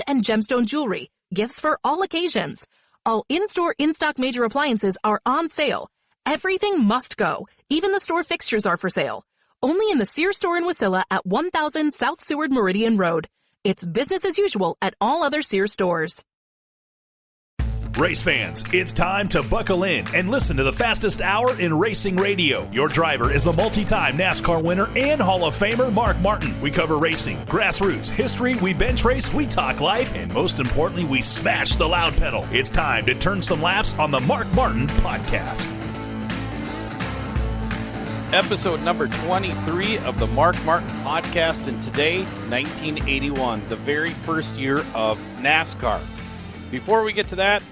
and gemstone jewelry, gifts for all occasions. All in-store, in-stock major appliances are on sale. Everything must go. Even the store fixtures are for sale. Only in the Sears store in Wasilla at 1000 South Seward Meridian Road. It's business as usual at all other Sears stores. Race fans, it's time to buckle in and listen to the fastest hour in racing radio. Your driver is a multi-time NASCAR winner and Hall of Famer Mark Martin. We cover racing, grassroots, history, we bench race, we talk life, and most importantly, we smash the loud pedal. It's time to turn some laps on the Mark Martin Podcast. Episode number 23 of the Mark Martin Podcast, and today, 1981, the very first year of NASCAR. Before we get to that,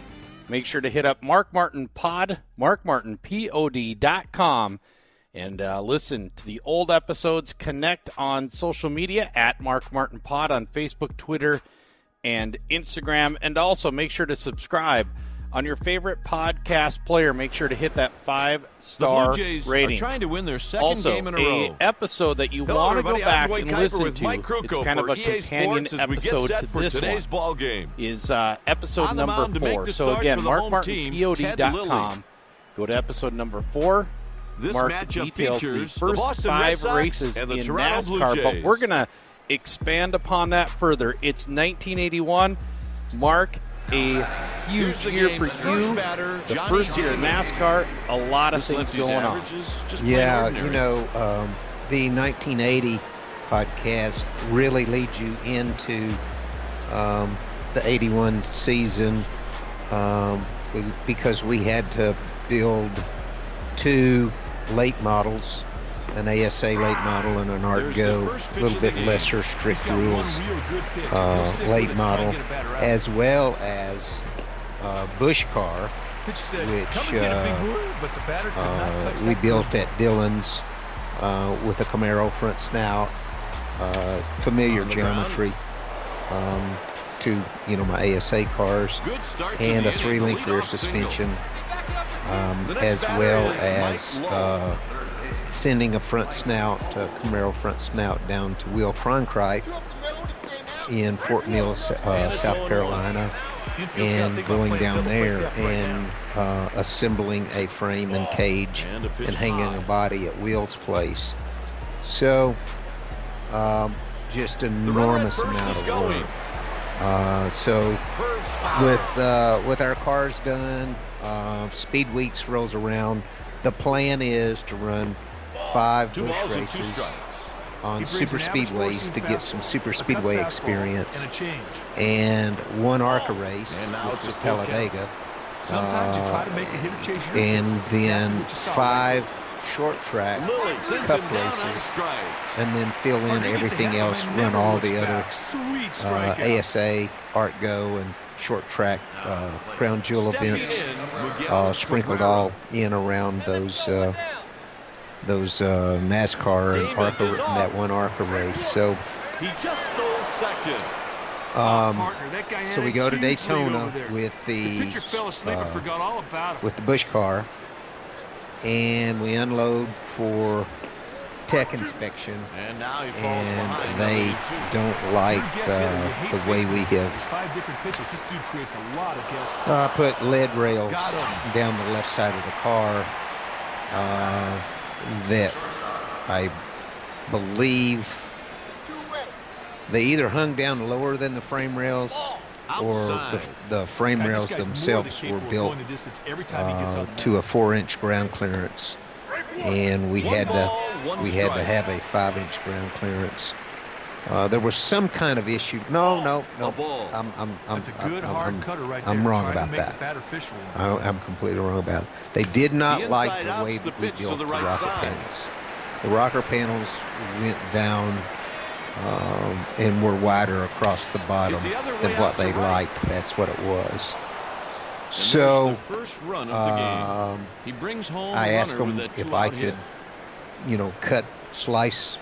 make sure to hit up Mark Martin Pod, markmartinpod.com, and listen to the old episodes. Connect on social media at Mark Martin Pod on Facebook, Twitter, and Instagram. And also make sure to subscribe on your favorite podcast player. Make sure to hit that 5-star rating. Are trying to win their second game in a row. Episode that you want to go back and listen to. It's kind of a companion episode to this one. Is episode number 4. So again, markmartinpod.com. Go to episode number 4. Mark details the first 5 races in NASCAR, but we're going to expand upon that further. It's 1981. Mark, a huge year for you. The first year in NASCAR, a lot of things going on. Yeah, you know, the 1980 podcast really leads you into the 81 season because we had to build 2 late models, an ASA late model and an Argo, a little bit lesser strict rules late model, as well as Busch car, which we built at Dillon's with a Camaro front snout, familiar geometry to, you know, my ASA cars, and a 3-link rear suspension, as well as sending a front snout, a Camaro front snout, down to Will Cronkite in Fort Mill, South Carolina, and going down there and assembling a frame and cage and hanging a body at Will's place. So just an enormous amount of work. So with our cars done, Speed Weeks rolls around. The plan is to run 5 Busch races on super speedways to get some super speedway experience, and 1 ARCA race, which was Talladega, and then 5 short track cup races, and then fill in everything else, run all the other ASA, Argo, and short track crown jewel events sprinkled all in around those NASCAR and ARCA, that 1 ARCA race. So he just stole second. So we go to Daytona with the Busch car, and we unload for tech inspection, and they don't like the way we have put lead rails down the left side of the car that I believe they either hung down lower than the frame rails, or the frame rails themselves were built to a 4-inch ground clearance, and we had to have a 5-inch ground clearance. There was some kind of issue. No. I'm wrong about that. I'm completely wrong about it. They did not like the way that we built the rocker panels. The rocker panels went down and were wider across the bottom than what they liked. That's what it was. So I asked them if I could, slice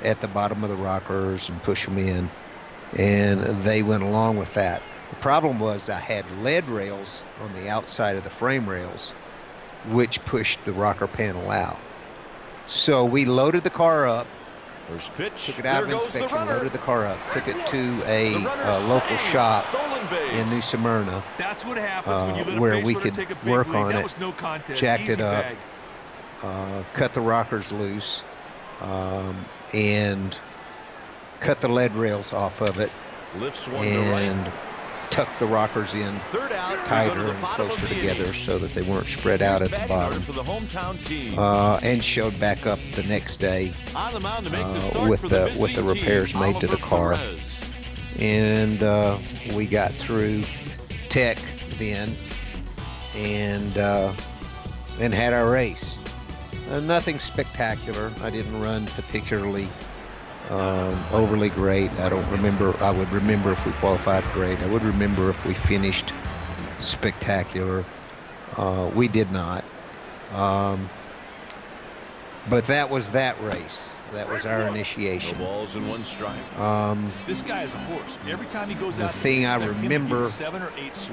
at the bottom of the rockers and push them in, and they went along with that. The problem was I had lead rails on the outside of the frame rails, which pushed the rocker panel out. So we loaded the car up First pitch. Took it out of inspection, loaded the car up, took it to a local shop in New Smyrna. That's what happens when you where we could work on it, jacked it up, cut the rockers loose, and cut the lead rails off of it, and tuck the rockers in tighter and closer together so that they weren't spread out at the bottom, and showed back up the next day with the repairs made to the car. And we got through Tech then and had our race. Nothing spectacular. I didn't run particularly overly great. I don't remember. I would remember if we qualified great. I would remember if we finished spectacular. We did not. But that was that race. That was our initiation. No balls and one strike. This guy is a horse. Every time he goes out, the thing I remember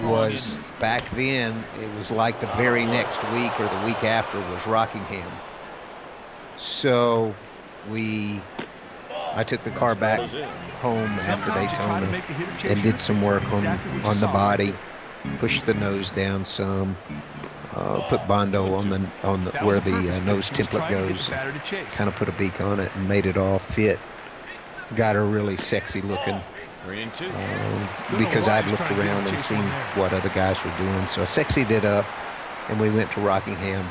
was back then, it was like the very next week or the week after was Rockingham. So I took the car back home after Daytona and did some work on the body, pushed the nose down some, put Bondo on the where the nose template goes, kind of put a beak on it and made it all fit. Got her really sexy looking, because I'd looked around and seen what other guys were doing. So I sexied it up, and we went to Rockingham.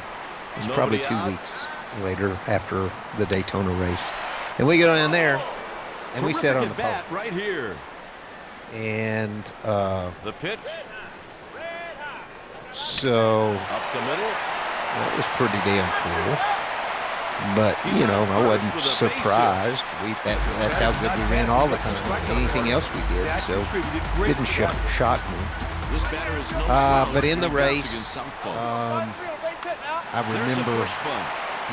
It was probably 2 weeks later after the Daytona race. And we go in there, and we sat on the pole. Right here. And the pitch. So up the middle. That was pretty damn cool. But you know, I wasn't surprised. That's how good we ran all the time. Anything else we did, so it didn't shock me. But in the race, I remember,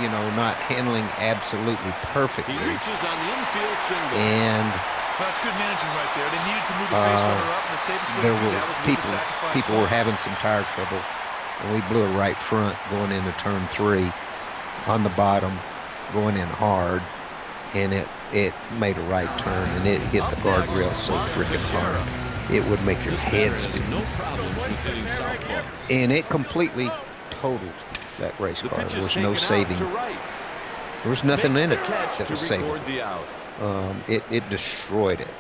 you know, not handling absolutely perfectly. And that's good managing right there. They needed to move the base runner up, and the safest way there to do were that was people were having some tire trouble, and we blew a right front going into turn 3 on the bottom, going in hard, and it made a right turn, and it hit the guardrail so freaking hard it would make your head spin. And it completely totaled that race car. There was no saving. There was nothing in it that was saving. It destroyed it.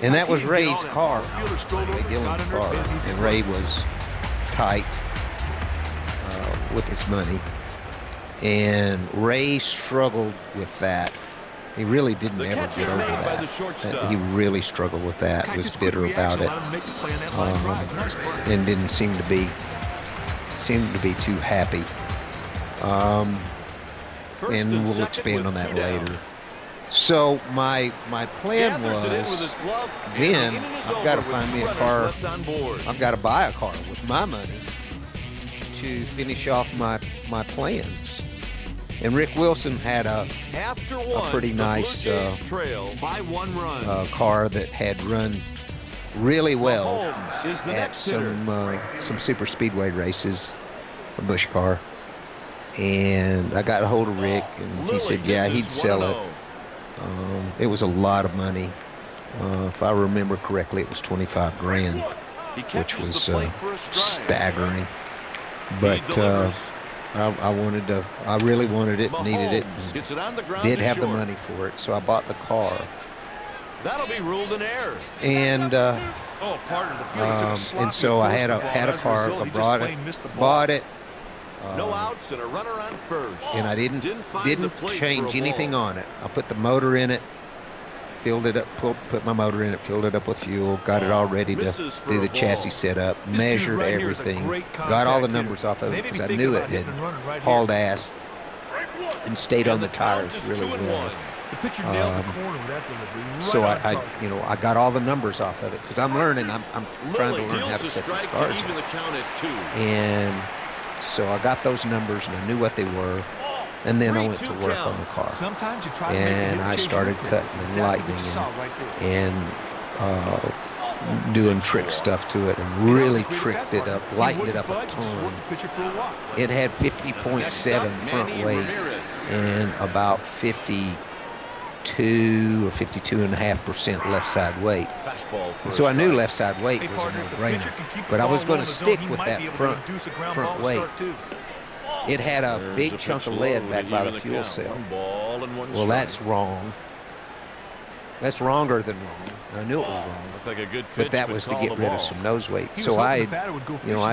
And that was Ray's car, Ray Dillon's car. And Ray was tight with his money. And Ray struggled with that. He really didn't ever get over that. He really struggled with that, was bitter about it, and didn't seem to be too happy. And we'll expand on that later. So my plan was, then I've got to find me a car. I've got to buy a car with my money to finish off my plans. And Rick Wilson had a pretty nice car that had run really well at some super speedway races, a Busch car. And I got a hold of Rick, and he said, yeah, he'd sell it. It was a lot of money. If I remember correctly, it was $25,000, which was staggering. But I really wanted it, needed it, and did have the money for it, so I bought the car. That'll be ruled an error. And and so I had a car. I bought it. No outs and a runner on first. And I didn't change anything on it. I put the motor in it, filled it up, put my motor in it, filled it up with fuel, got it all ready to do the chassis setup, measured everything, got all the numbers off of it because I knew it had hauled ass and stayed on the tires really well. So I got all the numbers off of it because I'm learning. I'm trying to learn how to set these cars up. And so I got those numbers and I knew what they were. And then I went to work on the car. And I started cutting and lightening and doing trick stuff to it and really tricked it up, lightened it up a ton. It had 50.7 front weight and about 50 52 or 52.5% left side weight. So I knew left side weight was a no-brainer, but I was going to stick with that front weight. It had a big chunk of lead back by the fuel cell. Well, that's wrong. That's wronger than wrong. I knew it was wrong, but that was to get rid of some nose weight. So I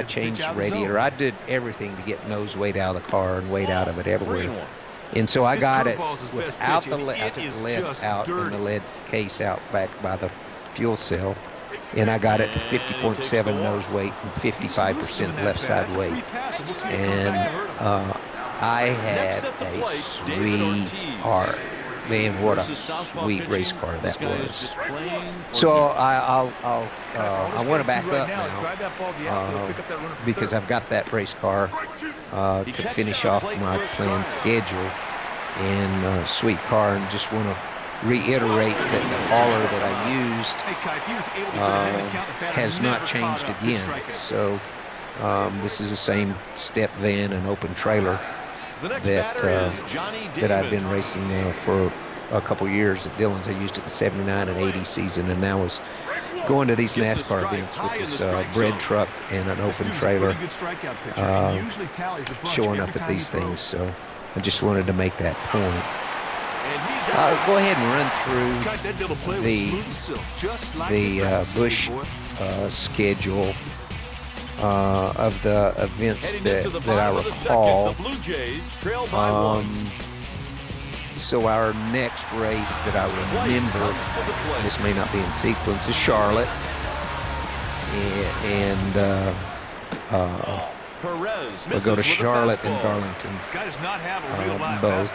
changed the radiator. I did everything to get nose weight out of the car and weight out of it everywhere. And so I got it without the lead. I took the lead out and the lead case out back by the fuel cell, and I got it to 50.7 nose weight and 55% left side weight. And I had a sweetheart. Man, what a sweet race car that was. So I want to back up now because I've got that race car to finish off my planned schedule, and sweet car, and just want to reiterate that the hauler that I used has not changed again. So this is the same step van and open trailer that I've been racing for a couple years at Dillon's. I used it in the 79 and 80 season, and now was going to these NASCAR events with this bread truck and an open trailer, showing up at these things. So I just wanted to make that point. I'll go ahead and run through the Busch schedule of the events that I recall. So our next race that I remember, this may not be in sequence, is Charlotte, and we'll go to Charlotte and Darlington, both.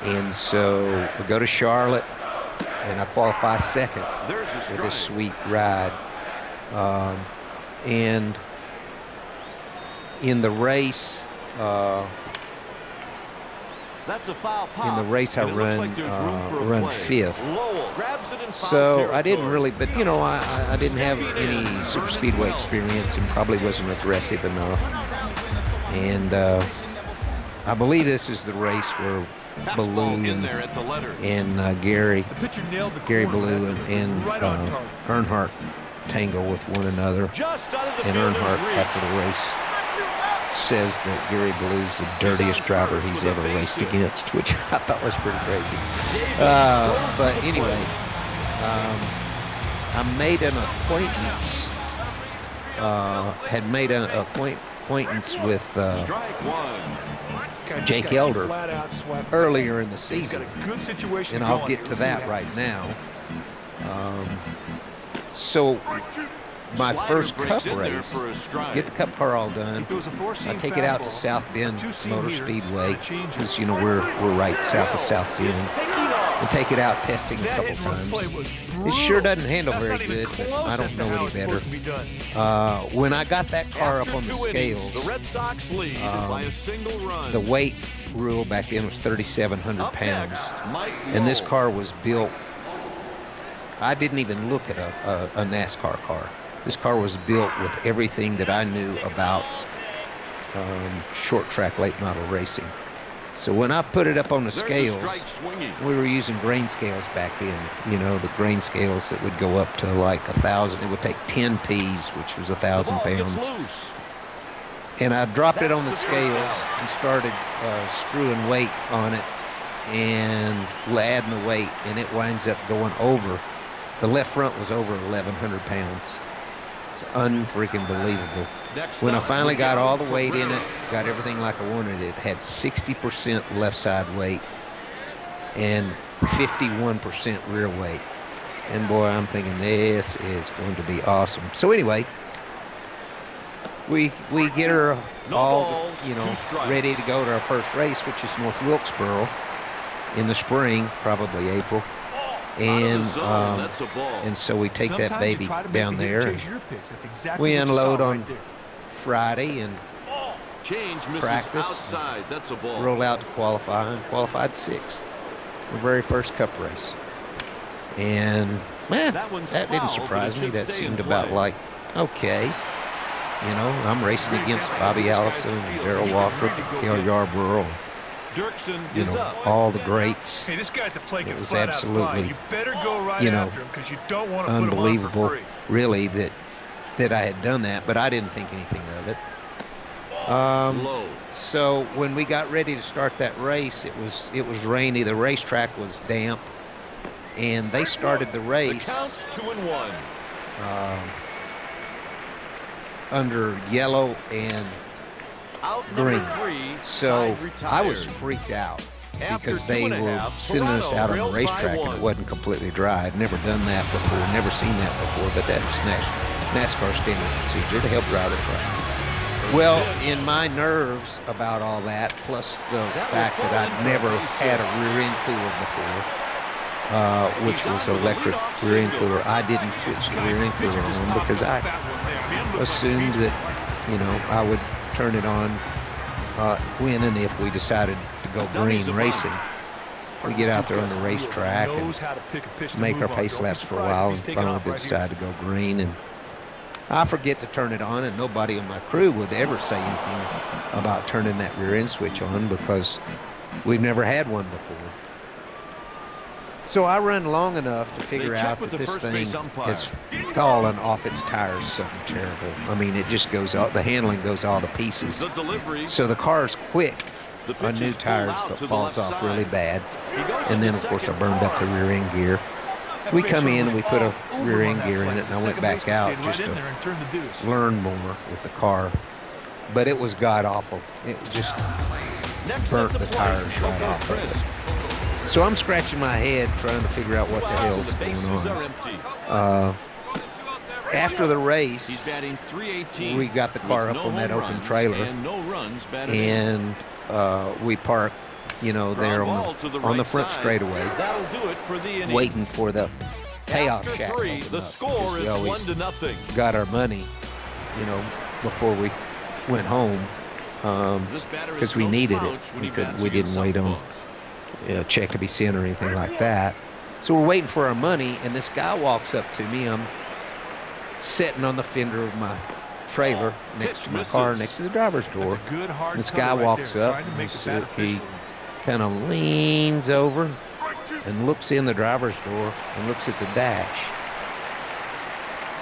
And so we'll go to Charlotte, and I qualify second for this sweet ride. And in the race, I run fifth. So I didn't really, but I didn't have any super speedway experience and probably wasn't aggressive enough. And I believe this is the race where Ballou and Gary Ballou and Earnhardt tangle with one another, and Earnhardt after the race says that Gary Ballou's the dirtiest driver he's ever raced against, which I thought was pretty crazy. But anyway, I made an acquaintance, acquaintance with Jake Elder earlier in the season, and I'll get to that right now. So my first Cup race, get the Cup car all done. I take it out to South Bend Motor Speedway, because we're right south of South Bend, and take it out testing a couple times. It sure doesn't handle very good, but I don't know any better. When I got that car up on the scales, the weight rule back then was 3,700 pounds, and this car was built. I didn't even look at a NASCAR car. This car was built with everything that I knew about short track late model racing. So when I put it up on the scales, we were using grain scales back then. The grain scales that would go up to like 1,000. It would take 10 Ps, which was 1,000 pounds. And I dropped it on the scales and started screwing weight on it and adding the weight, and it winds up going over. The left front was over 1,100 pounds. It's unfreaking believable. When I finally got all the weight in it, got everything like I wanted it, had 60% left side weight and 51% rear weight. And boy, I'm thinking this is going to be awesome. So anyway, we get her all, ready to go to our first race, which is North Wilkesboro in the spring, probably April. And so we take that baby down there, and we unload on Friday and practice, and roll out to qualify, and qualified sixth, the very first Cup race. And that didn't surprise me. That seemed about like, okay, I'm racing against Bobby Allison and Darrell Walker, Cale Yarborough, you know, all the greats. Hey, this guy at the plate It can was flat out fly. absolutely, You better go right you know, after him because you don't want to put him on for unbelievable, free. really, that I had done that, but I didn't think anything of it. So when we got ready to start that race, it was rainy. The racetrack was damp, and they started the race. The count's 2-1. Under yellow and green. So I was freaked out because they were sending us out on the racetrack and it wasn't completely dry. I'd never done that before, never seen that before, but that was NASCAR standard procedure to help dry the track. Well, in my nerves about all that, plus the fact that I'd never had a rear end cooler before, which was electric rear end cooler, I didn't switch the rear end cooler on because I assumed that, you know, I would turn it on when and if we decided to go green racing. We get out there on the racetrack and make our pace laps for a while and finally decide to go green. And I forget to turn it on, and nobody on my crew would ever say anything about turning that rear end switch on because we've never had one before. So I run long enough to figure out that this thing has fallen off its tires something terrible. I mean, it just goes out, the handling goes all to pieces. So the car's quick on new tires, but falls off really bad. And then, of course, I burned up the rear end gear. We come in and we put a rear end gear in it, and I went back out just to learn more with the car. But it was god-awful. It just burnt the tires right off of it. So I'm scratching my head trying to figure out what the hell's going on. After the race, we got the car up on that open trailer, and we parked, you know, there on the front straightaway, waiting for the payoff shack. The score is 1-0. Got our money, you know, before we went home, because we needed it. We didn't wait on a check to be sent or anything like that. So we're waiting for our money, and this guy walks up to me. I'm sitting on the fender of my trailer next to my car, next to the driver's door. This guy walks up, and he kind of leans over and looks in the driver's door and looks at the dash.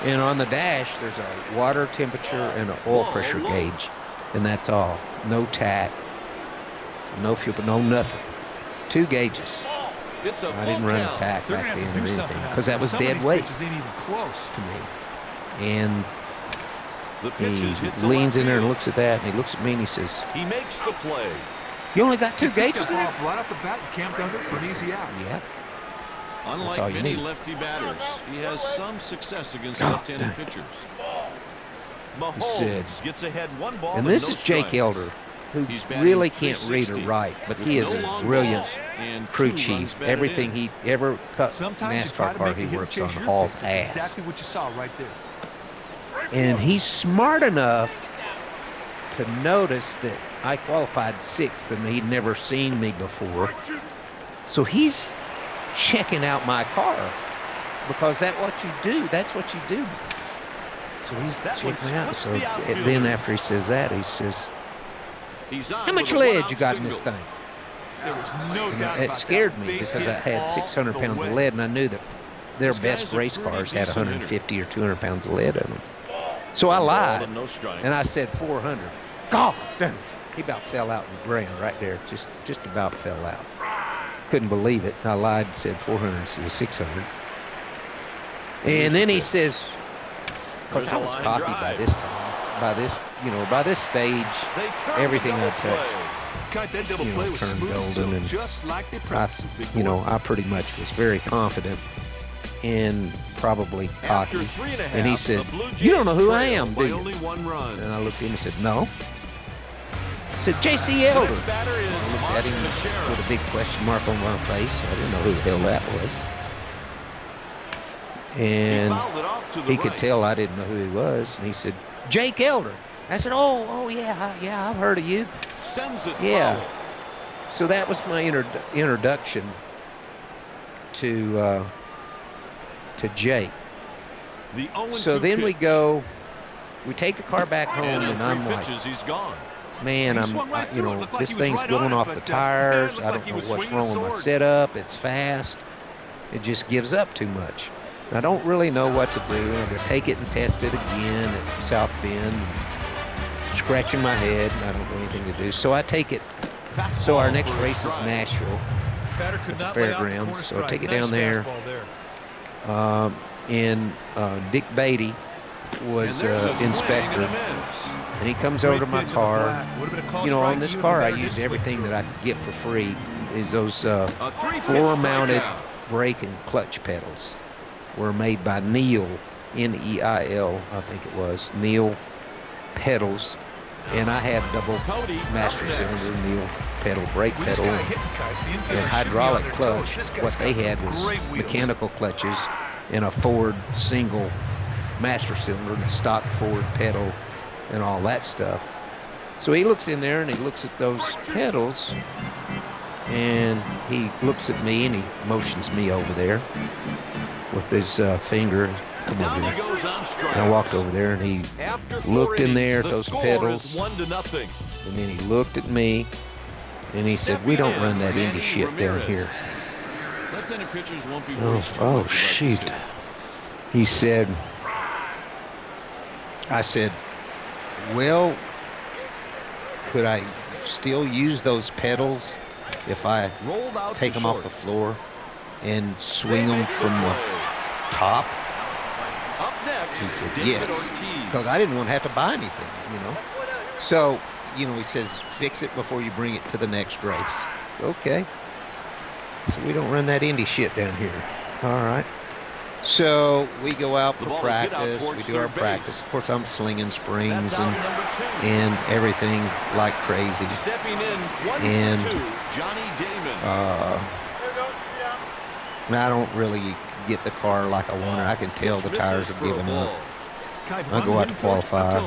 And on the dash, there's a water temperature and an oil pressure gauge, and that's all. No tack, no fuel, no nothing. 2 gauges. I didn't run a tack back then or anything because that was dead weight to me. And he leans in there and looks at that, and he looks at me and he says, he makes the play. You only got 2 gauges in it? Right off the bat, you camped under for an easy out. Yeah. Unlike many lefty batters, he has some success against left-handed pitchers. Mahomes gets ahead 1 ball. And this is Jake Elder, who really can't read or write, but he is a brilliant crew chief. Everything he ever cut NASCAR car, he works on hauls ass. Exactly what you saw right there. And he's smart enough to notice that I qualified 6th and he'd never seen me before. So he's checking out my car because that's what you do. That's what you do. So he's checking out. So then after he says that, he says, how much lead you got in this thing? There was no doubt it scared me because I had 600 pounds of lead, and I knew that their best race cars had 150 or 200 pounds of lead in them. So I lied, and I said 400. God damn, he about fell out in the ground right there, just about fell out. Couldn't believe it. I lied and said 400 instead of 600. And then he says, because I was cocky by this time. By this stage, everything I touched, turned golden, and I pretty much was very confident and probably cocky. And he said, "You don't know who I am, do you?" And I looked at him and said, "No." He said, "J.C. Elder." I looked at him with a big question mark on my face. I didn't know who the hell that was. And he could tell I didn't know who he was. And he said, Jake Elder. I said, oh yeah, I've heard of you. Yeah. So that was my introduction to Jake. So then we take the car back home, and I'm like, man, this thing's going off the tires. I don't know what's wrong with my setup. It's fast. It just gives up too much. I don't really know what to do. I'm going to take it and test it again at South Bend. Scratching my head. I don't know anything to do. So I take it. So our next race is Nashville at the fairgrounds. So I take it down there. And Dick Beatty was inspector. And he comes over to my car. On this car, I used everything that I could get for free. Is those floor-mounted brake and clutch pedals were made by Neil, N-E-I-L, I think it was, Neil pedals. And I had double master cylinder Neil pedal, brake pedal, and hydraulic clutch. What they had was mechanical clutches and a Ford single master cylinder and a stock Ford pedal and all that stuff. So he looks in there and he looks at those pedals and he looks at me and he motions me over there with his finger. Come over here. And I walked over there and he looked in there at those pedals. And then he looked at me and he said, "We don't run that Indy shit down here." Oh, shoot. He said, I said, "Well, could I still use those pedals if I take them off the floor and swing them from the top?" He said, "Yes," because I didn't want to have to buy anything, So, he says, "Fix it before you bring it to the next race." Okay. So we don't run that Indy shit down here. All right. So we go out for practice. We do our practice. Of course, I'm slinging springs and everything like crazy. And I don't really get the car like I want it. I can tell the tires are giving up. I go out to qualify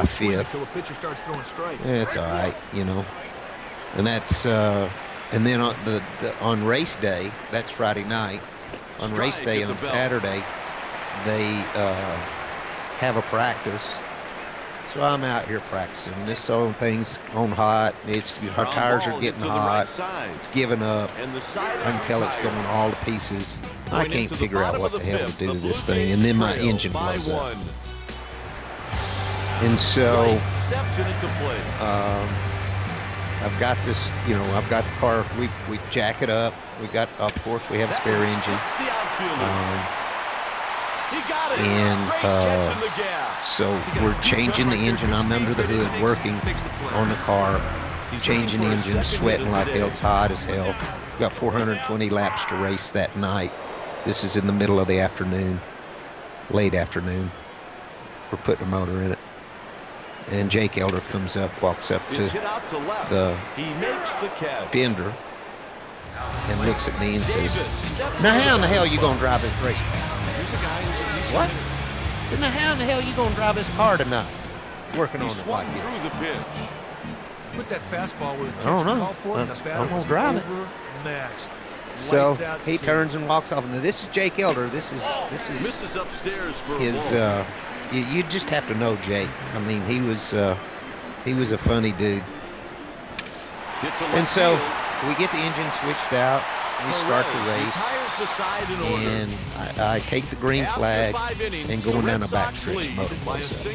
fifth. Yeah, it's all right, And that's and then on race day, that's Friday night. On race day on Saturday, they have a practice. So I'm out here practicing. This thing's on hot. Our tires are getting hot. It's giving up. I can tell it's going all to pieces. I can't figure out what the hell to do to this thing. And then my engine blows up. And so I've got this, I've got the car. We jack it up. Of course, we have a spare engine. So we're changing the engine. I'm under the hood working on the car, changing the engine, sweating like hell. It's hot as hell. We've got 420 laps to race that night. This is in the middle of the afternoon, late afternoon. We're putting a motor in it. And Jake Elder comes up, walks up to the fender and looks at me and says, "Now how in the hell are you going to drive this race car?" What? So now how in the hell are you going to drive this car tonight? Working on it like this. Put that fastball where the I don't know. I'm going to drive it. Next. So he turns and walks off. Now this is Jake Elder. This is his. You just have to know Jake. I mean, he was a funny dude. And so we get the engine switched out. We start the race, and I take the green flag and going down the backstretch, motor blows up.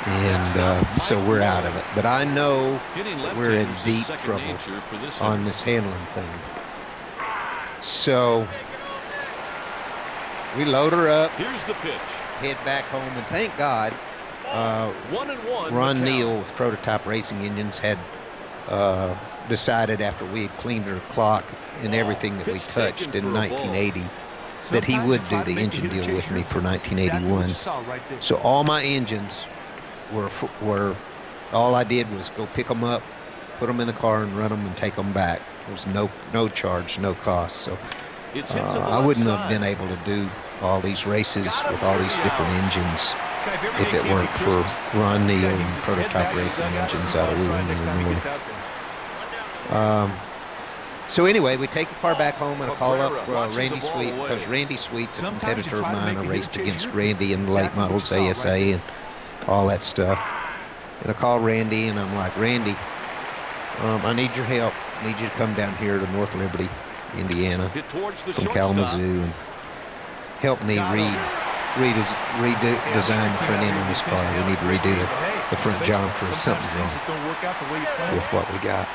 And so we're out of it. But I know we're in deep trouble on this handling thing. So we load her up, head back home, and thank God Ron Neal with Prototype Racing Engines had decided after we had cleaned her clock and everything that we touched in 1980 that he would do the engine deal with me for 1981. So all my engines were all I did was go pick them up, put them in the car and run them and take them back. There was no charge, no cost. So I wouldn't have been able to do all these races with all these different engines if it weren't for Ron Neal and Prototype Racing Engines out of Wheeling, Illinois. So anyway, we take the car back home and I call up Randy Sweet, because Randy Sweet's a competitor of mine. I raced against Randy in the late models ASA and all that stuff. And I call Randy, and I'm like, Randy, I need your help. I need you to come down here to North Liberty, Indiana, from Kalamazoo, and help me redesign the front end of this car. We need to redo the front geometry. Something's wrong with what we got.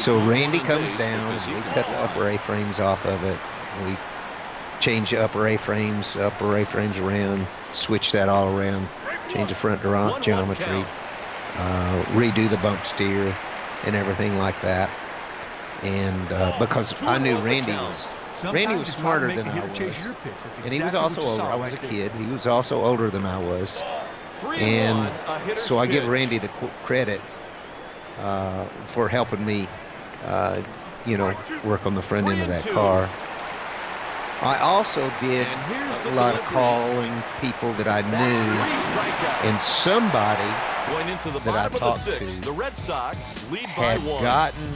So Randy comes down, and we cut the upper A-frames off of it. We change the upper A-frames around, switch that all around, change the front geometry, redo the bump steer and everything like that. And because I knew Randy was smarter than I was, and he was also older. I was a kid. He was also older than I was, and so I give Randy the credit for helping me, work on the front end of that car. I also did a lot of calling people that I knew, and somebody that I talked to the Red Sox lead had gotten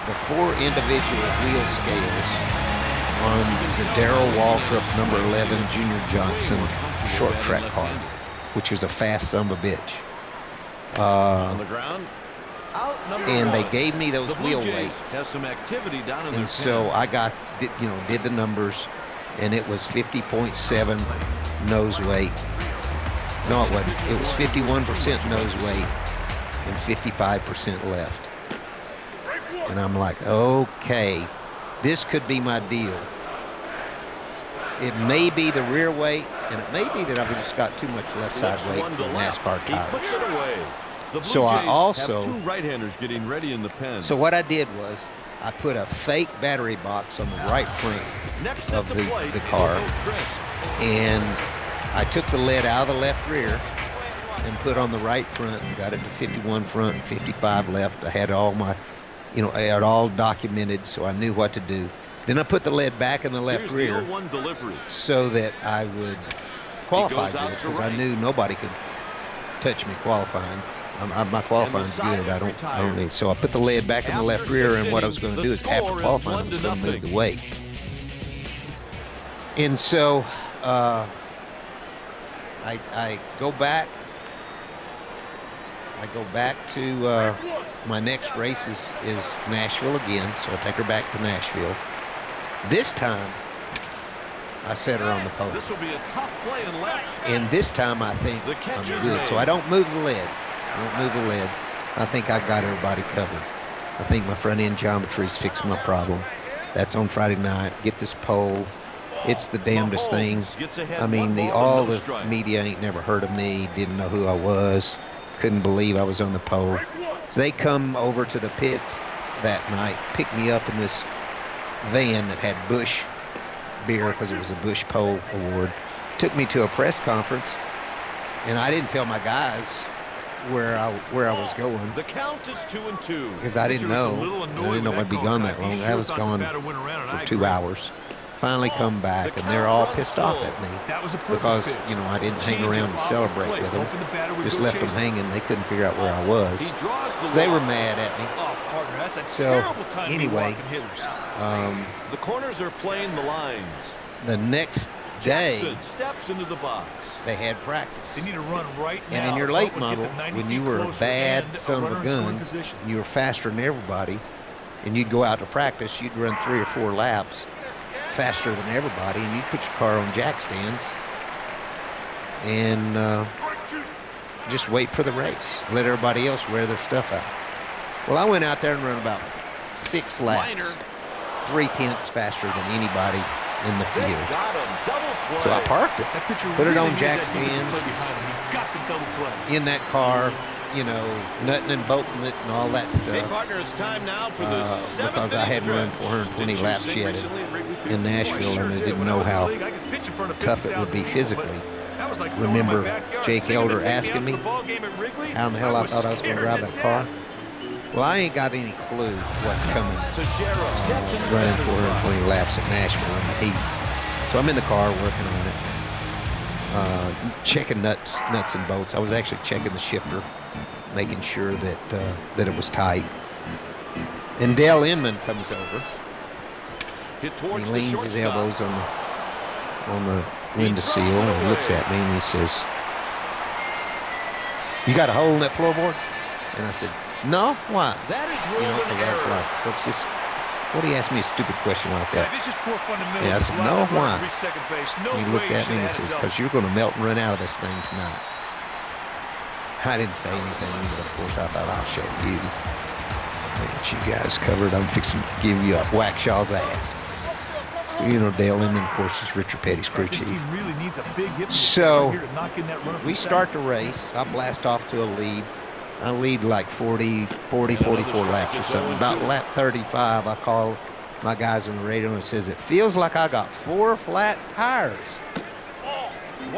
the 4 individual wheel scales on the Darrell Waltrip number 11 Junior Johnson short track car, which was a fast son of a bitch. On the ground. And they gave me those wheel weights. Has some activity down in and so I did the numbers, and it was 50.7 nose weight. No, it wasn't. It was 51% nose weight and 55% left. And I'm like, okay, this could be my deal. It may be the rear weight, and it may be that I've just got too much left side weight for NASCAR tires. So I also, have 2 right-handers getting ready in the pen. So what I did was I put a fake battery box on the right front of the car, and I took the lead out of the left rear and put on the right front and got it to 51 front and 55 left. I had all my, I had all documented, so I knew what to do. Then I put the lead back in the left rear so that I would qualify good, because I knew nobody could touch me qualifying. My qualifying's good. I don't need. So I put the lead back in the left rear, and what I was going to do is after qualifying, I was going to move the weight. And so I go back. I go back to my next race is Nashville again. So I take her back to Nashville. This time, I set her on the pole. This will be a tough play in left. And this time, I think I'm good. So I don't move the lead. I think I got everybody covered. I think my front end geometry's fixed my problem. That's on Friday night. Get this pole. It's the damnedest thing. I mean, all the media ain't never heard of me, didn't know who I was, couldn't believe I was on the pole. So they come over to the pits that night, picked me up in this van that had Busch beer, because it was a Busch Pole Award, took me to a press conference, and I didn't tell my guys where I was going. The count is 2-2. Because I didn't know. I didn't know I'd be gone that long. I was gone for 2 hours. Finally come back, and they're all pissed off at me because, I didn't hang around and celebrate with them. Just left them hanging. They couldn't figure out where I was. So they were mad at me. So anyway, the corners are playing the lines. The next day, steps into the box. They had practice. They need to run right now. And in your late model, when you were a bad son of a gun, you were faster than everybody, and you'd go out to practice, you'd run 3 or 4 laps faster than everybody, and you'd put your car on jack stands and just wait for the race. Let everybody else wear their stuff out. Well, I went out there and ran about 6 laps, 3/10 faster than anybody in the field. So I parked it, put it on jack stands, in that car, nutting and bolting it and all that stuff. Because I hadn't run 420 laps yet in Nashville, and I didn't know how tough it would be physically. Remember Jake Elder asking me how in the hell I thought I was going to drive that car? Well, I ain't got any clue what's coming running 420 laps at Nashville in the heat. So I'm in the car working on it, checking nuts and bolts. I was actually checking the shifter, making sure that it was tight. And Dale Inman comes over. He leans his elbows on the window sill and looks at me, and he says, You got a hole in that floorboard? And I said, no, why? That is You know, ruled an that's error. like, let's just, what do you ask me a stupid question like that? This is poor fundamentals. Yeah, I said, no, why? Reach second base. No He way looked at me and he says, because you're going to melt and run out of this thing tonight. I didn't say anything, but of course I thought I'll show you. And you guys covered. I'm fixing to give you a Wackshaw's ass. So, you know, Dale Inman, of course, is Richard Petty's crew chief. This team really needs a big hit So, right here to knock in that run we start the race. I blast off to a lead. I lead like 40, 44 laps or something. About lap 35, I call my guys on the radio and it says, it feels like I got 4 flat tires.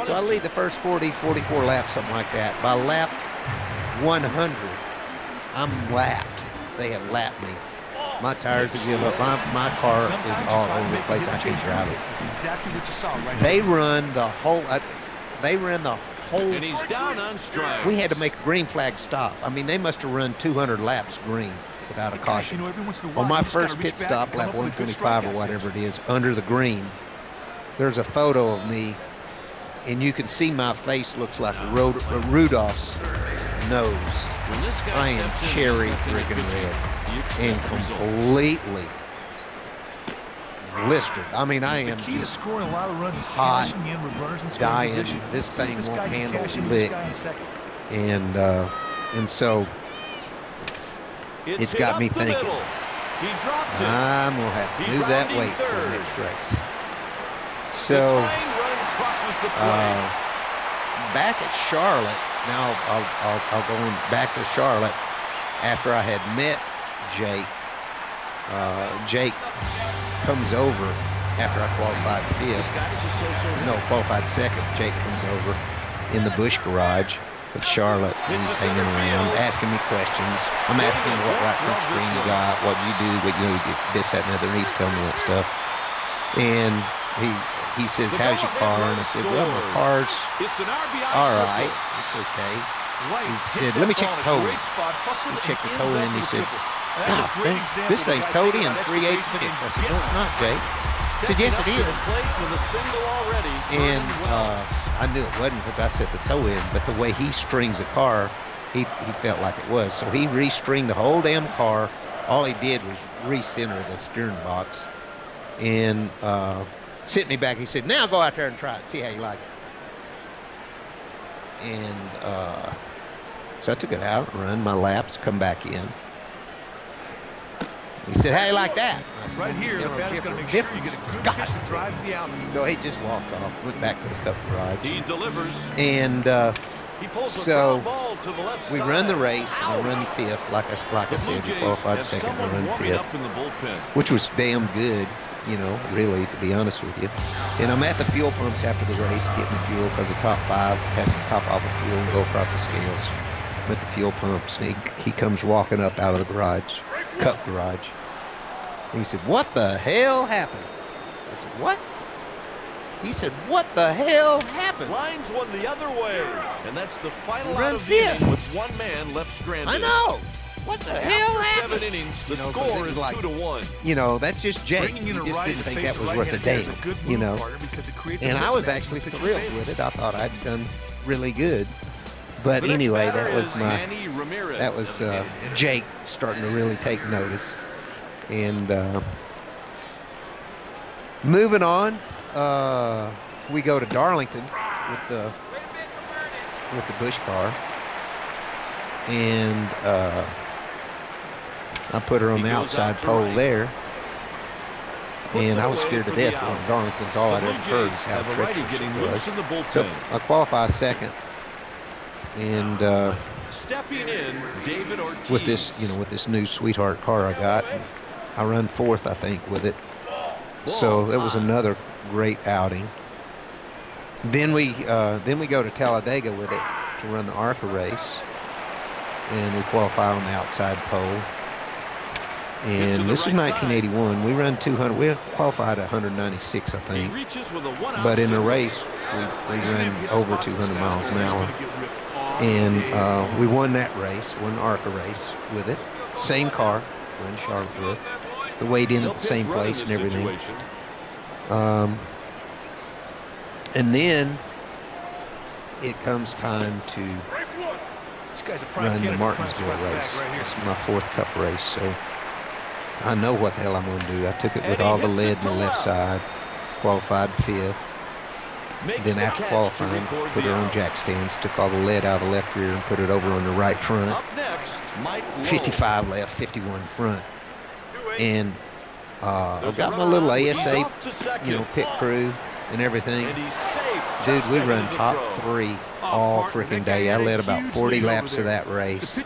So I lead the first 40, 44 laps, something like that. By lap 100, I'm lapped. They have lapped me. My tires have given up. My car is all over the place. I can't drive it. That's exactly what you saw right They run the whole. And he's down on strikes. We had to make a green flag stop. I mean, they must have run 200 laps green without a caution. You know, every once in a while, On my you just gotta first reach pit back stop, and come lap up with a good 125 or strikeout. whatever it is, under the green, there's a photo of me, and you can see my face looks like Rudolph's nose. When this guy I am steps in, cherry he's left-handed friggin' pitching. red You expect and results. completely blistered. I mean, I The am key to just scoring a lot of runs is hot, cashing in with runners in scoring dying. position. This See if thing this won't guy can handle cash a in with this lick. guy in second. And so it's hit got up me the thinking, middle. He dropped it. I'm going to have to He's move that rounding weight for the third. next race. The So, tying run crosses the plate. back at Charlotte, now I'll go in back to Charlotte after I had met Jake. Jake comes over after I qualified This fifth. guy is a so-so hitter. No, qualified second. Jake comes over in the Busch garage at Charlotte. He's hanging around, asking me questions. I'm asking him what right foot screen you got, what you do, what you know, you get this, that, and the other. And he's telling me that stuff. And he says, how's your car? And I said, well, my car's It's an RBI all triple. right. It's okay. Right. He Hits said, that let me check ball the in a toe. great spot, hustled He it, checked the and toe ends in. up He with a said, triple. That's God, a great example this of thing's guy towed taking in on extra 3/8 bases minutes. and I said, no, it's not, Jake. I said, yes, it Stepping up to is. the plate with a single already. And Earning well. I knew it wasn't because I set the toe in, but the way he strings the car, he felt like it was. So he restringed the whole damn car. All he did was recenter the steering box and sent me back. He said, now go out there and try it. See how you like it. And so I took it out, run my laps, come back in. He said, how you like that? I said, Right here, the "Well, batter's got to make different, sure you get a good different." pitch to drive to the outfield. So he just walked off, went back to the Cup garage. He delivers. And He pulls a so ground ball to the left we side. run the race, and I Out. run fifth, like I The Blue said, we Jays qualified have second, I someone run warming fifth, up in the bullpen. which was damn good, you know, really, to be honest with you. And I'm at the fuel pumps after the race, getting fuel, because the top 5 has to top off the fuel and go across the scales. I'm at the fuel pumps, and he comes walking up out of the garage, Cup garage. And he said, what the hell happened? I said, what? He said, what the hell happened? Lines one the other way. And that's the final Run out of the fifth. inning with one man left stranded. I know. What the hell After happened? 7 innings, the You know, 'cause score it was is like, 2-1. You know, that's just Jake. Bringing He in a just right didn't to think face that the was right worth a hand hitter damn. is a good You move, know, partner, because it creates a and I was mismatch actually in the pitcher's thrilled favor. with it. I thought I'd done really good. But The next anyway, batter that was is my Manny Ramirez. that was Jake starting to really take notice. And moving on, we go to Darlington with the Busch car, and I put her on He the goes outside out to pole right. there. Puts And it I was away scared to for the death out. going to Darlington's. All The I'd Blue ever heard Jays is how have a righty treacherous getting it loose was. in the bullpen. So I qualify second, and Stepping in, David Ortiz. with this new sweetheart car I got, I run fourth, I think, with it. So that was another great outing. Then we go to Talladega with it to run the ARCA race, and we qualify on the outside pole. And this is 1981. We run 200. We qualified at 196, I He think. reaches with a one-out But in the single. race, we ran over 200 miles an hour. And we won that race, won the ARCA race with it. Same car, run Charlotte with. The weighed in He'll at the pitch same run in place this and everything. situation. And then it comes time to run the Martinsville race. This is my 4th Cup race, so I know what the hell I'm going to do. I took it with all the lead in the left side, qualified 5th. Then after qualifying, put it on jack stands, took all the lead out of the left rear and put it over on the right front. 55 left, 51 front. And I've got my little ASA, pit crew and everything. Dude, we run top 3 all freaking day. I led about 40 laps of that race.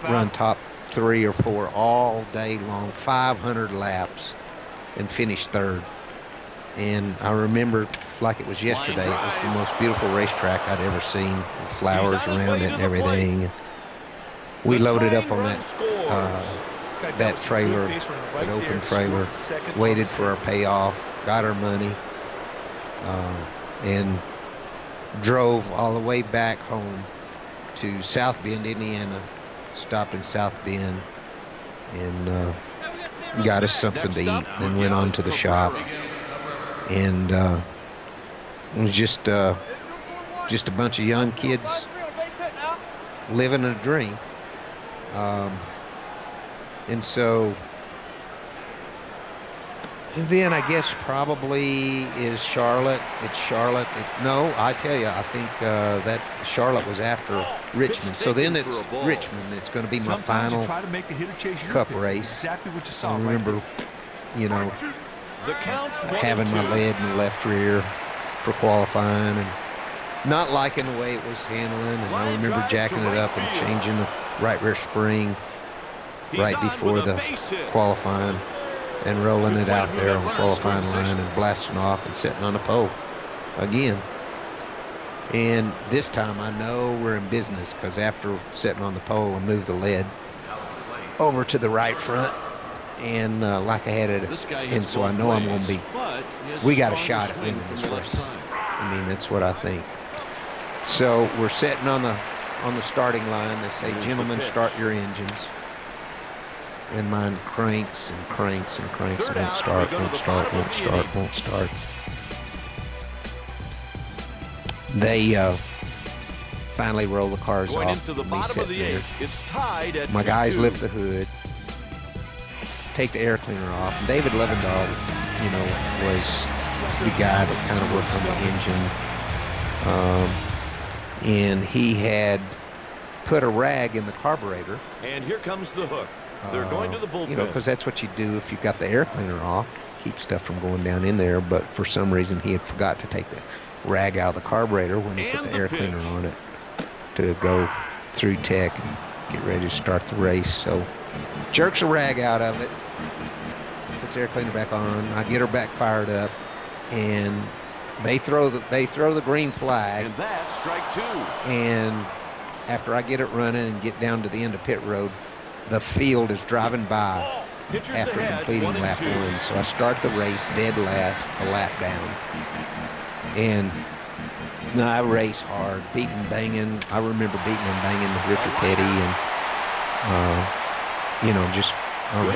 Run top 3 or 4 all day long, 500 laps, and finished 3rd. And I remember like it was yesterday. It was the most beautiful racetrack I'd ever seen, with flowers around it and everything. We loaded up on that trailer, that open trailer, waited for our payoff, got our money, and drove all the way back home to South Bend, Indiana. Stopped in South Bend and got us something to eat, and went on to the shop. And it was just a bunch of young kids living a dream. And so then I guess probably is Charlotte. It's Charlotte. No, I tell you, I think that Charlotte was after Richmond. So then it's Richmond. It's going to be my final Cup race. I remember, having my lead in the left rear for qualifying and not liking the way it was handling. And I remember jacking it up and changing the right rear spring right before the qualifying and rolling it out there on the qualifying line and blasting off and sitting on the pole again. And this time I know we're in business, because after sitting on the pole, I moved the lead over to the right front. And like I had it, and so I know I'm going to be, we got a shot at winning this race. I mean, that's what I think. So we're sitting on the starting line. They say, gentlemen, start your engines. And mine cranks and cranks and cranks and won't start. They finally roll the cars off. And we sit there. My guys lift the hood, take the air cleaner off. And David Levendahl, was the guy that kind of worked on the engine. And he had put a rag in the carburetor. And here comes the hook. They're going to the bullpen. Because that's what you do if you've got the air cleaner off. Keep stuff from going down in there. But for some reason, he had forgot to take the rag out of the carburetor when he put the air cleaner on it to go through tech and get ready to start the race. So jerks a rag out of it, puts the air cleaner back on. I get her back fired up, and they throw the green flag. And that's strike 2. And after I get it running and get down to the end of pit road, the field is driving by after completing lap 1. So I start the race dead last, a lap down. And I race hard, beating, banging. I remember beating and banging with Richard Petty, and I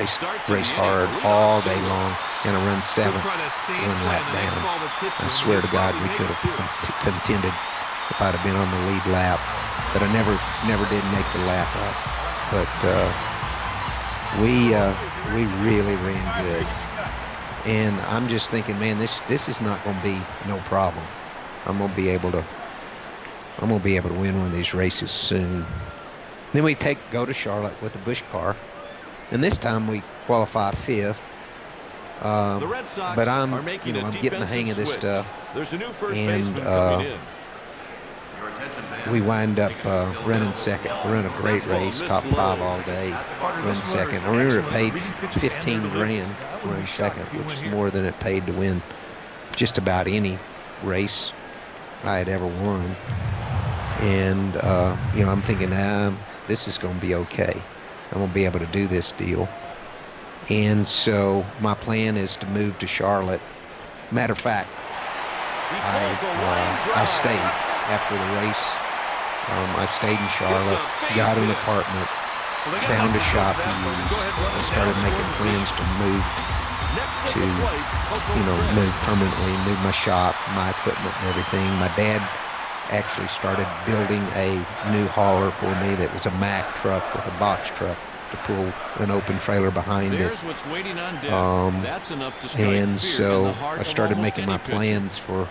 race hard all day long, and I run 7th, 1 lap down. I swear to God, we could have contended if I'd have been on the lead lap, but I never did make the lap up. But we really ran good, and I'm just thinking, man, this is not going to be no problem. I'm gonna be able to win one of these races soon. Then we go to Charlotte with the Busch car, and this time we qualify 5th. The Red Sox but I'm getting the hang of this stuff. There's a new first and baseman coming in. We wind up running 2nd. We run a great race, top 5 all day. Run 2nd. I remember it paid $15 grand to run 2nd, which is more than it paid to win just about any race I had ever won. And I'm thinking, this is going to be okay. I'm going to be able to do this deal. And so my plan is to move to Charlotte. Matter of fact, I stayed after the race. I stayed in Charlotte, got an apartment, found a shop to use, and started making plans to move move permanently, move my shop, my equipment and everything. My dad actually started building a new hauler for me that was a Mack truck with a box truck to pull an open trailer behind it. What's waiting on deck. That's enough to and so I started making my plans for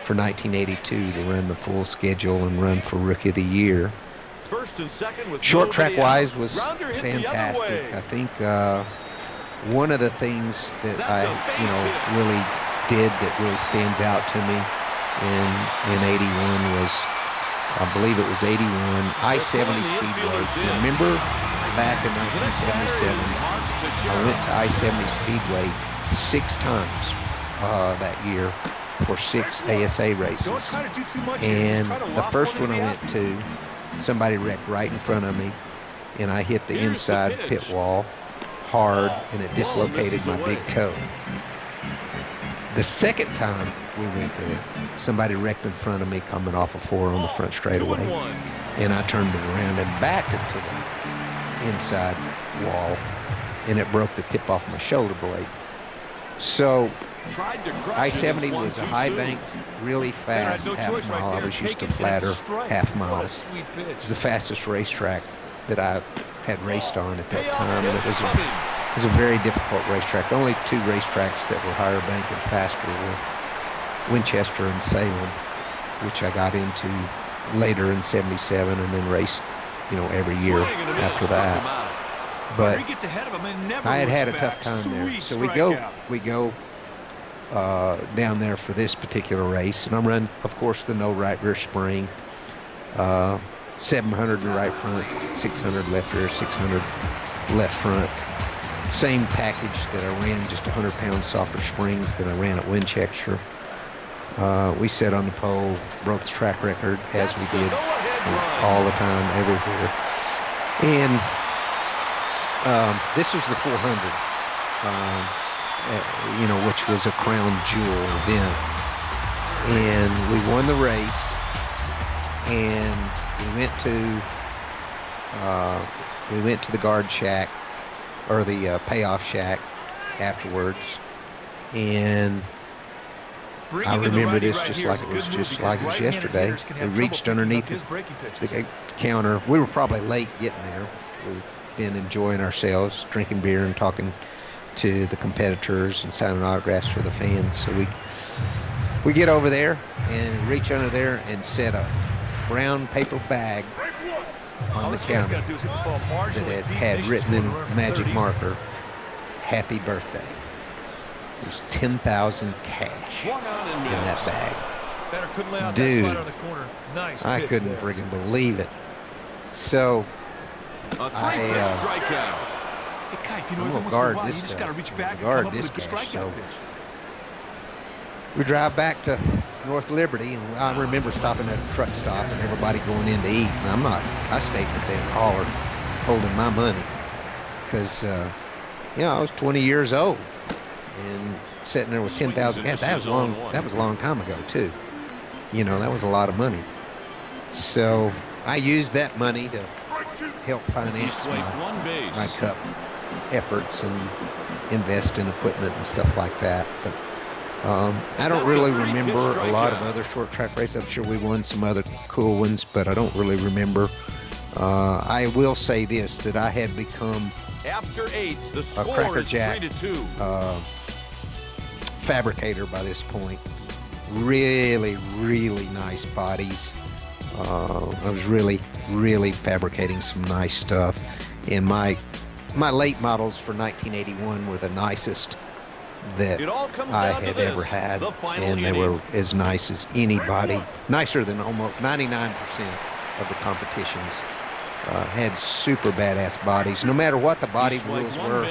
1982 to run the full schedule and run for Rookie of the Year. First and second with short track wise was fantastic. I think one of the things that I really did that really stands out to me in 81 was, I believe it was 81, I-70 Speedway. Remember back in 1977, I went to I-70 Speedway 6 times that year for 6 ASA races. And the first one I went to, somebody wrecked right in front of me, and I hit the inside pit wall hard, and it dislocated my big toe. The second time we went there, somebody wrecked in front of me coming off a 4 on the front straightaway, and I turned it around and backed it to the inside wall, and it broke the tip off my shoulder blade. So I-70 was a high bank, really fast half mile. I was used to flatter half miles. It was the fastest racetrack that I had raced on at that time, and it was a very difficult racetrack. The only 2 racetracks that were higher bank and faster were Winchester and Salem, which I got into later in 77 and then raced, every year after that. But I had a tough time there. So we go down there for this particular race, and I'm running, of course, the no right rear spring, 700 in the right front, 600 left rear, 600 left front. Same package that I ran, just 100 pounds softer springs that I ran at Winchester. We set on the pole, broke the track record as we did all the time, everywhere. And this was the 400, which was a crown jewel event. And we won the race, and we went to the guard shack, or the payoff shack afterwards, and I remember this just like it was yesterday. We reached underneath the counter. We were probably late getting there. We've been enjoying ourselves, drinking beer and talking to the competitors and signing autographs for the fans. So we get over there and reach under there and set a brown paper bag on the counter that it had written in magic marker, "Happy Birthday." It was 10,000 cash in that bag. Dude, I couldn't friggin' believe it. So I'm gonna guard this cash. So we drive back to North Liberty, and I remember stopping at a truck stop and everybody going in to eat. And I stayed in the damn hauler holding my money because, I was 20 years old and sitting there with 10,000 cash. That was a long time ago too. That was a lot of money. So I used that money to help finance my cup efforts and invest in equipment and stuff like that. But I don't really remember a lot of other short track races. I'm sure we won some other cool ones, but I don't really remember. I will say this, that I had become after 8, the a Cracker Jack fabricator by this point. Really, really nice bodies. I was really, really fabricating some nice stuff. And my late models for 1981 were the nicest that I had ever had, and they were as nice as anybody, nicer than almost 99% of the competitions. Had super badass bodies. No matter what the body rules were,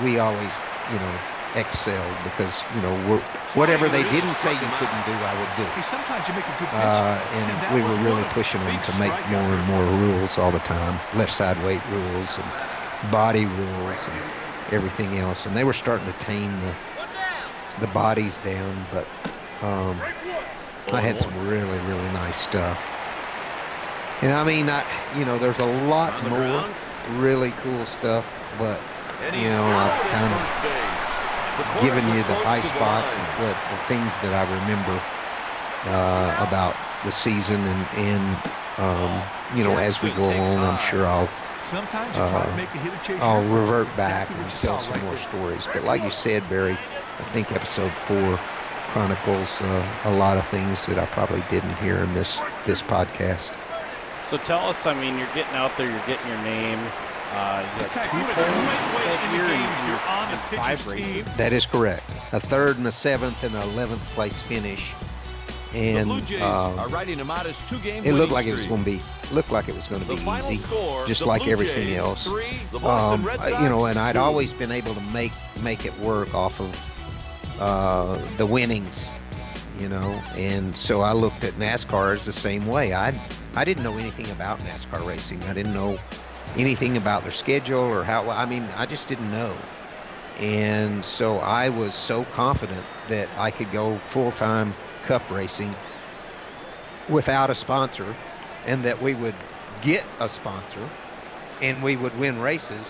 we always, excelled because, whatever they didn't say you couldn't do, I would do. And we were really pushing them to make more and more rules all the time. Left side weight rules and body rules and everything else. And they were starting to tame the bodies down, but I had some really, really nice stuff. And I mean, there's a lot more really cool stuff, but, I've kind of given you the high spots and the things that I remember about the season, and as we go along, I'm sure I'll revert back and tell some more stories. But like you said, Barry, I think episode 4 chronicles a lot of things that I probably didn't hear in this podcast. So tell us, you're getting out there, you're getting your name. You got 2 poles that year and 5 races. That is correct. A 3rd and a 7th and an 11th place finish. And it looked like it was going to be easy, just like everything else. And I'd always been able to make it work off of the winnings, and so I looked at NASCAR as the same way. I didn't know anything about NASCAR racing. I didn't know anything about their schedule or how. I just didn't know. And so I was so confident that I could go full-time Cup racing without a sponsor, and that we would get a sponsor and we would win races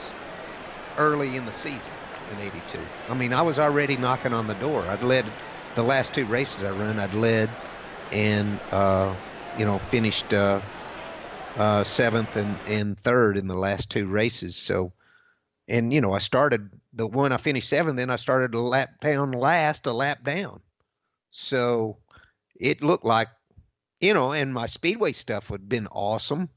early in the season in 82. I was already knocking on the door. I'd led the last 2 races I run. I'd led and finished 7th and 3rd in the last 2 races. So, and I started the one I finished 7th, then I started a lap down. So it looked like, and my speedway stuff would have been awesome.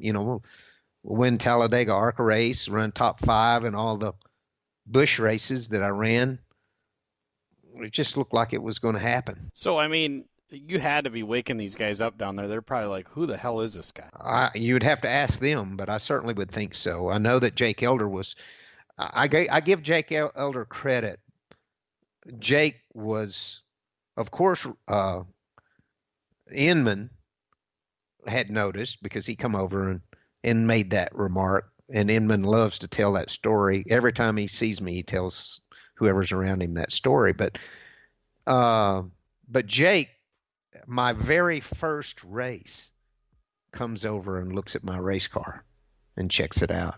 Win Talladega ARCA race, run top 5 and all the Busch races that I ran. It just looked like it was going to happen. So, you had to be waking these guys up down there. They're probably like, who the hell is this guy? You'd have to ask them, but I certainly would think so. I know that Jake Elder was – I give Jake Elder credit. Jake was, of course, Inman had noticed, because he come over and made that remark. And Inman loves to tell that story. Every time he sees me, he tells whoever's around him that story. But Jake, my very first race, comes over and looks at my race car and checks it out.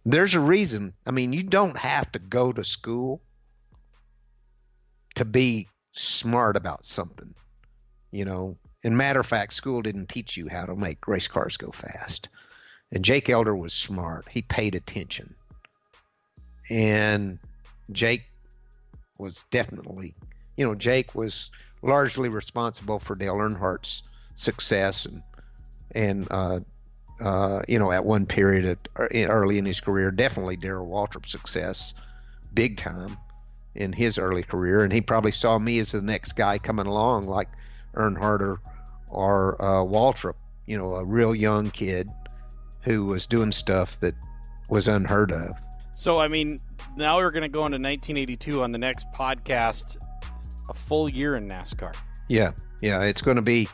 There's a reason. You don't have to go to school to be smart about something. And matter of fact, school didn't teach you how to make race cars go fast. And Jake Elder was smart. He paid attention. And Jake was definitely, Jake was largely responsible for Dale Earnhardt's success and at one period early in his career, definitely Darrell Waltrip's success, big time in his early career. And he probably saw me as the next guy coming along, like Earnhardt or Waltrip, a real young kid who was doing stuff that was unheard of. So, now we're going to go into 1982 on the next podcast, a full year in NASCAR. Yeah, it's going to be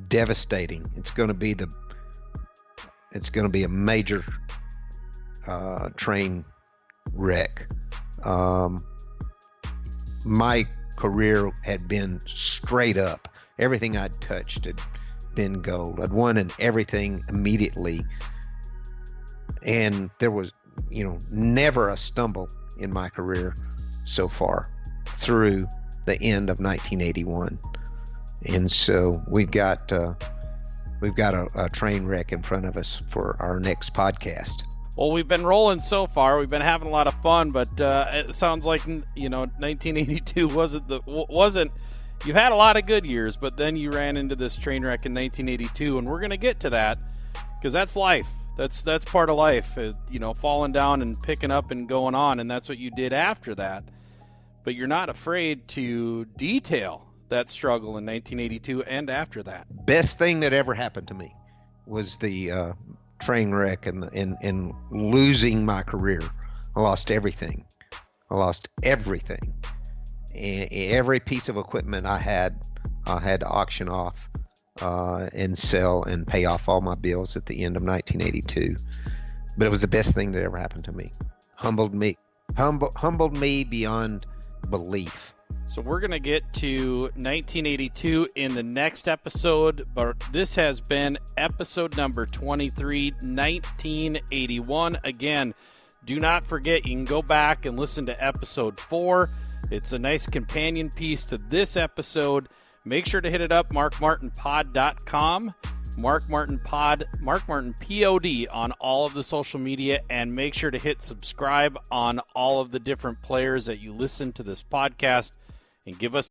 devastating. It's going to be a major train wreck. My career had been straight up. Everything I'd touched had been gold. I'd won in everything immediately. And there was, never a stumble in my career so far through the end of 1981. And so we've got a train wreck in front of us for our next podcast. Well, we've been rolling so far. We've been having a lot of fun, but it sounds like 1982 wasn't. You've had a lot of good years, but then you ran into this train wreck in 1982, and we're going to get to that because that's life. That's part of life, falling down and picking up and going on, and that's what you did after that. But you're not afraid to detail that struggle in 1982 and after that. Best thing that ever happened to me was the train wreck and losing my career. I lost everything. And every piece of equipment I had to auction off and sell and pay off all my bills at the end of 1982. But it was the best thing that ever happened to me. Humbled me beyond belief. So we're going to get to 1982 in the next episode, but this has been episode number 23, 1981. Again, do not forget, you can go back and listen to episode 4. It's a nice companion piece to this episode. Make sure to hit it up, markmartinpod.com. Mark Martin Pod, Mark Martin POD on all of the social media, and make sure to hit subscribe on all of the different players that you listen to this podcast, and give us